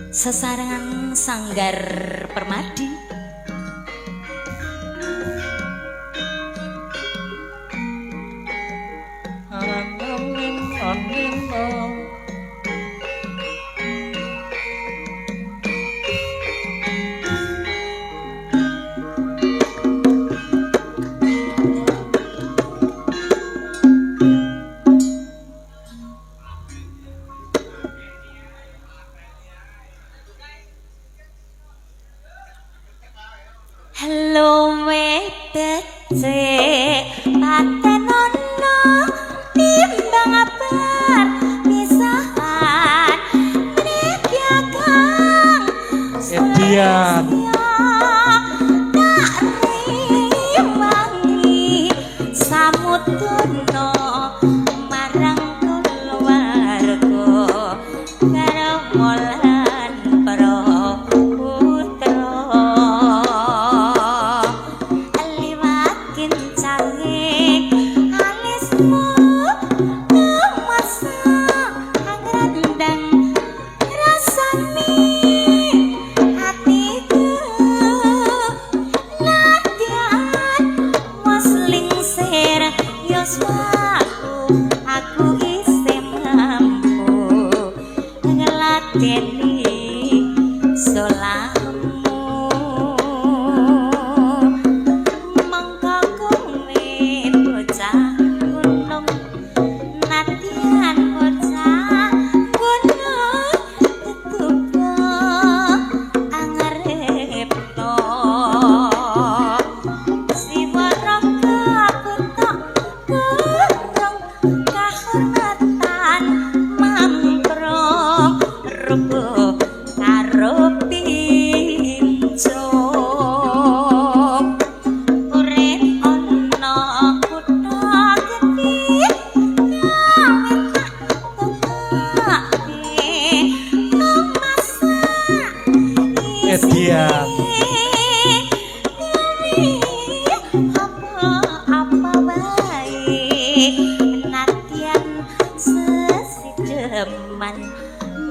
Sesarengan Sanggar Permadi. Hello wetece paten ono timbang perpisahan mriki kang Edian tak riwangi samudana marang kulawarga karo molan para aku isih mampu ngeladeni solamu mongko kowe bocah gunung nadyan bocah gunung tetuba angarepno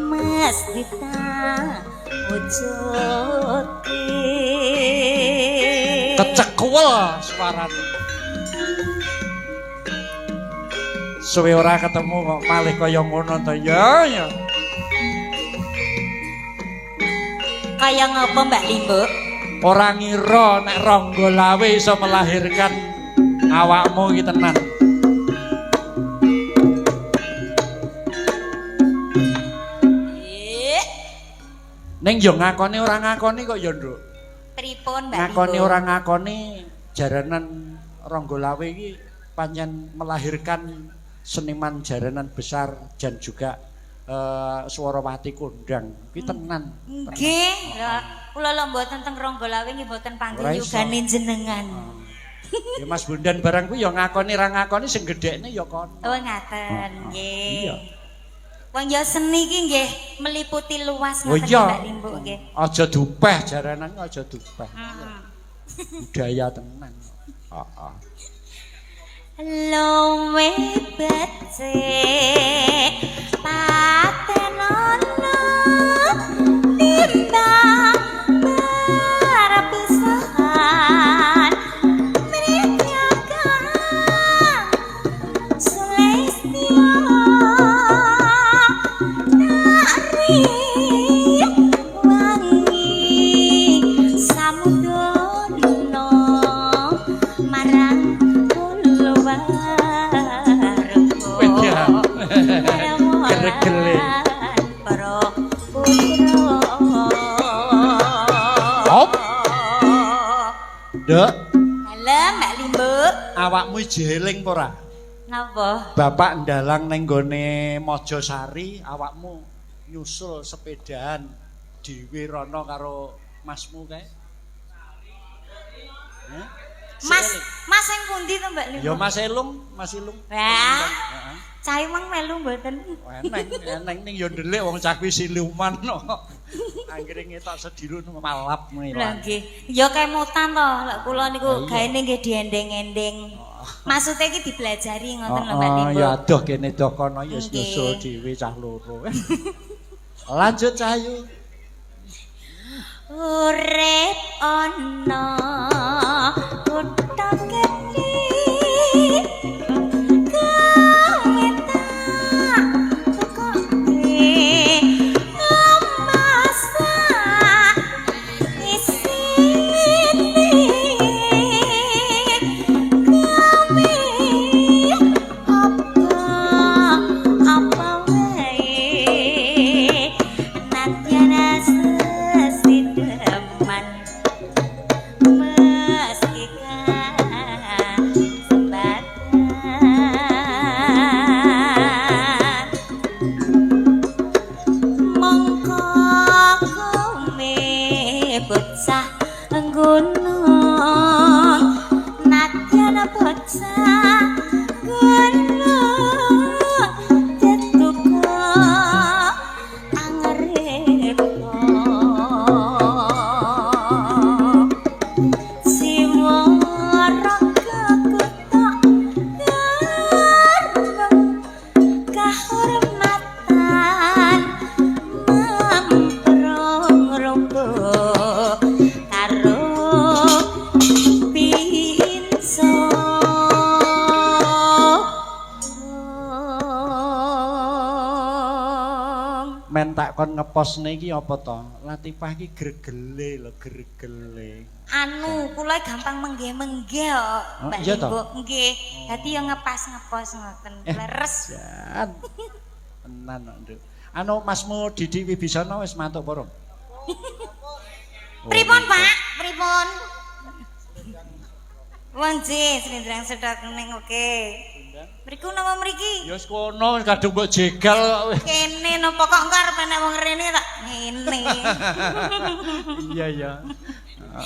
Mas Dita wujude kecekwel suarane. Suwe ora ketemu kok malih kaya ngono to ya. Kaya ngapa Mbak Limbo? Ora ngira nek Rangga Lawe iso melahirkan awakmu iki tenan. Ning yo ngakoni ora ngakoni kok ya, Nduk. Pripun, Mbak? Ngakoni ora ngakoni jaranan Rangga Lawe iki pancen melahirkan seniman jaranan besar dan juga Swarawati kondang. Ki tenan. Nggih, kula lho mboten teng Rangga Lawe nggih mboten panggih yugane jenengan. Ya Mas Bondan barang kuwi ya ngakoni ra ngakoni sing gedhekne ya kono. Oh ngaten, nggih. Iya. Wong ya seni iki nggih meliputi luas ngoten Mbak Limbo nggih. Aja dupeh jaranan aja dupeh. Budaya tenan. Heeh. Lowe becik paten ono timbang perpisahan mriki kang Sulistyo wangi samudana marang Gere-gere para putra. Hop. Nduk. Halo Mbak Limbo. Awakmu jeling apa ora? Napa? Bapak ndalang ning gone Mojosari, awakmu nyusul sepedaan dhewe rono karo masmu kae. Mas sing pundi to Mbak Limbo? Ya Mas Elung, Mas Ilung. Wah. Cah emang melu mboten. Eneng ning ya ndelik wong cah kuwi siluman no. Anggere ngetok sedilun malap ngene. Lah nggih. Ya kemutan to, lek kula niku gaene nggih diendeng-endeng. Maksudnya iki dipelajari ngoten lho Mbak Limbo. Ya adoh kene doh kono ya nyusul dhewe cah loro. Lanjut Cahyu. urip ana kutha gedhe kaweta kokoke masa isine kami apa wae natyana sesideman meski kesempatan mongko kome bocah gunung natyana bocah gunung tetuko angreko siwara kekotok gareng kahormatan memperong rombok karo pinso Men tak kon ngeposne iki apa to? Latifah iki gregele lho, gregele. anu kula gampang menggeh-menggeh kok Oh, Mbak iya toh? Limbo nggih dadi yo ngepas-ngepos ngoten leres Jan. Tenan kok, Nduk. Anu Masmu Didi Wibisono wis matuk porong? pripun Pak pripun wong jih slindrang sedhak ning oke mriku napa mriki Ya wis kono kadung mbok jegal kok. kene napa kok engko arep nek wong rene tak ngene Iya ya.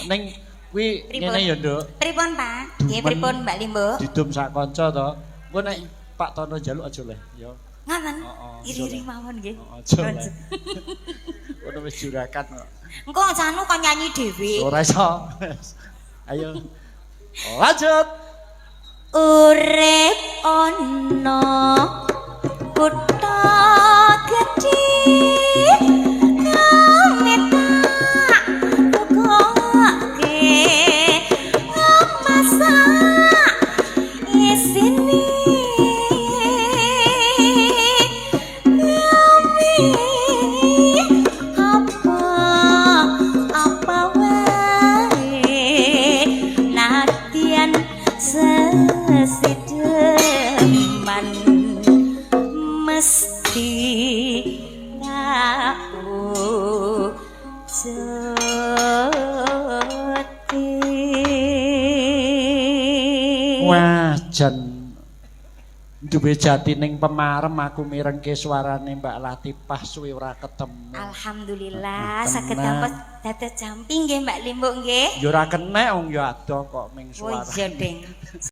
Ning kuwi Pripun? ngene ya, Nduk. pripun Pak nggih pripun Mbak Limbo Didum sak kanca to. Engko nek Pak Tono njaluk aja leh, ya. ngoten Heeh, iri-iri mawon nggih Aja leh. Kono wis jurakan kok. engko janu kon nyanyi dhewe Ora iso. Ayo. Lanjut. urip ana kutha gedhe kameta kokoke masa isine kami apa wae nadyan sesideman mesti aku jati Wah, jan duwe jati ning pemarem aku mirengke suarane Mbak Latifah suwe ora ketemu. Alhamdulillah Tenan. saged dampet dados jampi nggih Mbak Limbo nggih Ya ora kenek wong ya adoh kok ming oh suara. iya deng